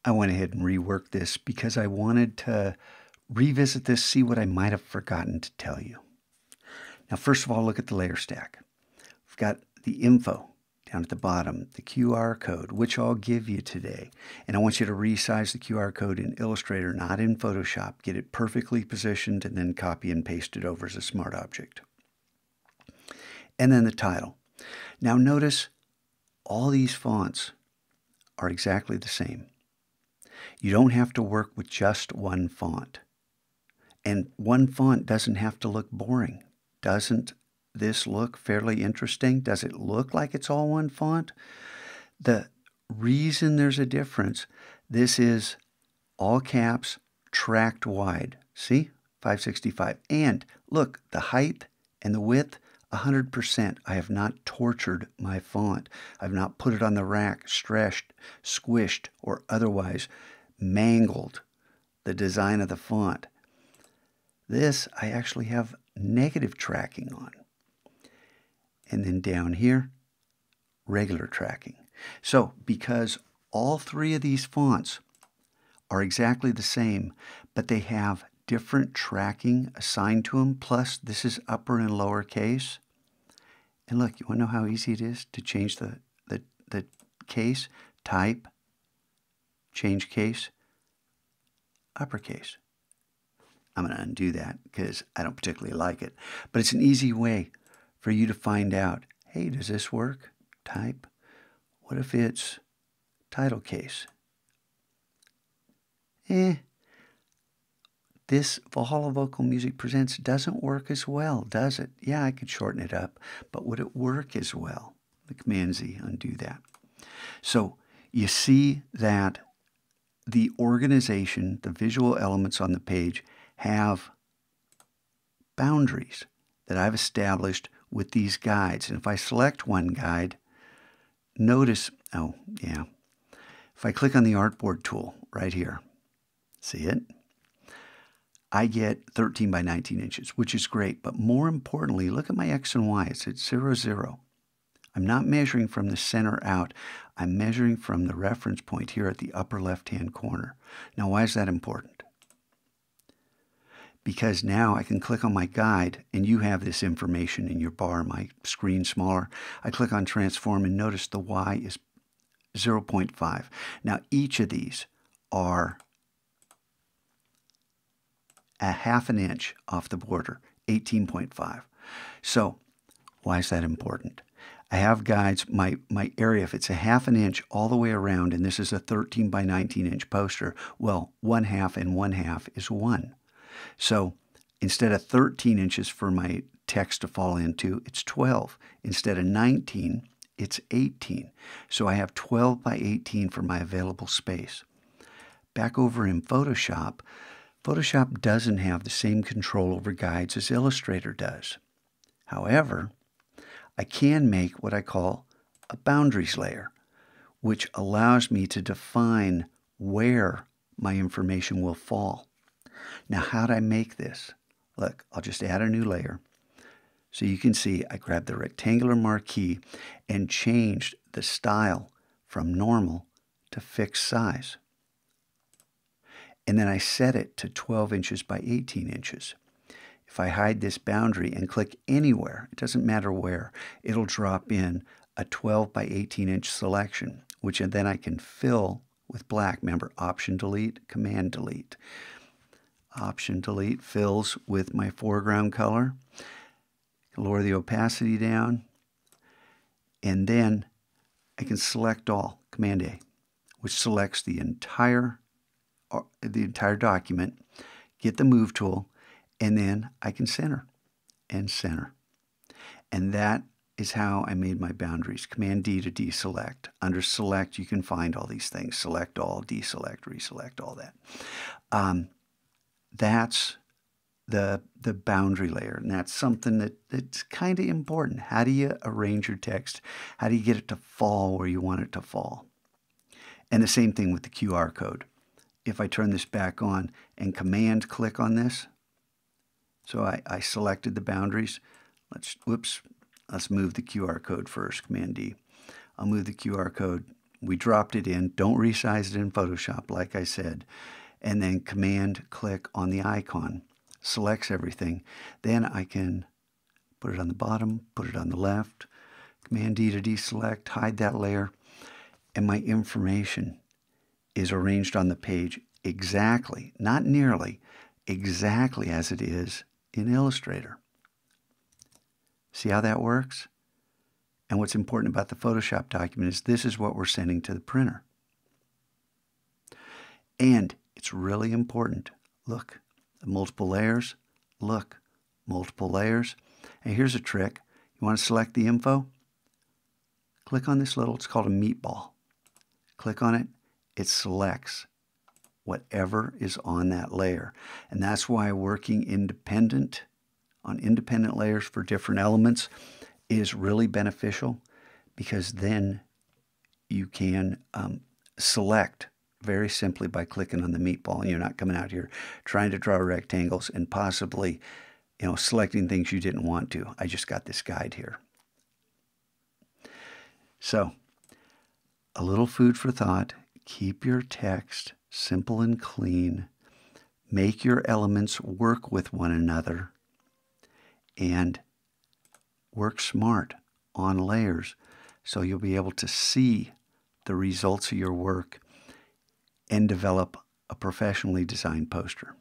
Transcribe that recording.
I went ahead and reworked this because I wanted to revisit this, see what I might have forgotten to tell you. Now, first of all, look at the layer stack. We've got the info down at the bottom, the QR code, which I'll give you today. And I want you to resize the QR code in Illustrator, not in Photoshop. Get it perfectly positioned and then copy and paste it over as a smart object. And then the title. Now notice all these fonts are exactly the same. You don't have to work with just one font. And one font doesn't have to look boring. Doesn't this look fairly interesting? Does it look like it's all one font? The reason there's a difference, this is all caps, tracked wide. See? 565. And look, the height and the width, 100%. I have not tortured my font. I've not put it on the rack, stretched, squished, or otherwise mangled the design of the font. This I actually have negative tracking on. And then down here, regular tracking. So because all three of these fonts are exactly the same, but they have different tracking assigned to them, plus this is upper and lower case. And look, you want to know how easy it is to change the case? Type, change case, uppercase. I'm going to undo that because I don't particularly like it. But it's an easy way for you to find out, hey, does this work? Type. What if it's title case? This Valhalla Vocal Music Presents doesn't work as well, does it? Yeah, I could shorten it up, but would it work as well? The Command Z, undo that. So you see that the organization, the visual elements on the page have boundaries that I've established with these guides. And if I select one guide, notice, oh yeah, if I click on the Artboard tool right here, see it? I get 13 by 19 inches, which is great. But more importantly, look at my X and Y. It's at 0, 0. I'm not measuring from the center out. I'm measuring from the reference point here at the upper left-hand corner. Now, why is that important? Because now I can click on my guide, and you have this information in your bar, my screen smaller. I click on Transform, and notice the Y is 0.5. Now, each of these are a half an inch off the border, 18.5. So why is that important? I have guides, my area, if it's a half an inch all the way around, and this is a 13 by 19 inch poster, well, 1/2 and 1/2 is 1. So instead of 13 inches for my text to fall into, it's 12. Instead of 19, it's 18. So I have 12 by 18 for my available space. Back over in Photoshop, Photoshop doesn't have the same control over guides as Illustrator does. However, I can make what I call a boundaries layer, which allows me to define where my information will fall. Now, how do I make this? Look, I'll just add a new layer. So you can see I grabbed the rectangular marquee and changed the style from normal to fixed size. And then I set it to 12 inches by 18 inches. If I hide this boundary and click anywhere, it doesn't matter where, it'll drop in a 12 by 18 inch selection, which then I can fill with black. Remember, Option Delete, Command Delete. Option Delete fills with my foreground color. Lower the opacity down. And then I can select all, Command A, which selects the entire document, get the Move tool, and then I can center and center. And that is how I made my boundaries. Command D to deselect. Under Select, you can find all these things. Select all, deselect, reselect, all that. That's the boundary layer, and that's something that's kind of important. How do you arrange your text? How do you get it to fall where you want it to fall? And the same thing with the QR code. If I turn this back on and Command click on this, so I selected the boundaries. Let's move the QR code first, Command D. I'll move the QR code We dropped it in. Don't resize it in Photoshop, like I said. And then Command-click on the icon. Selects everything. Then I can put it on the bottom, put it on the left. Command-D to deselect, hide that layer. And my information is arranged on the page exactly, not nearly, exactly as it is in Illustrator. See how that works? And what's important about the Photoshop document is this is what we're sending to the printer. And it's really important. Look, multiple layers. Look, multiple layers. And here's a trick. You want to select the info? Click on this little, it's called a meatball. Click on it. It selects whatever is on that layer. And that's why working on independent layers for different elements is really beneficial, because then you can select very simply by clicking on the meatball, and you're not coming out here trying to draw rectangles and possibly, selecting things you didn't want to. I just got this guide here. So, a little food for thought. Keep your text simple and clean. Make your elements work with one another. And work smart on layers so you'll be able to see the results of your work and develop a professionally designed poster.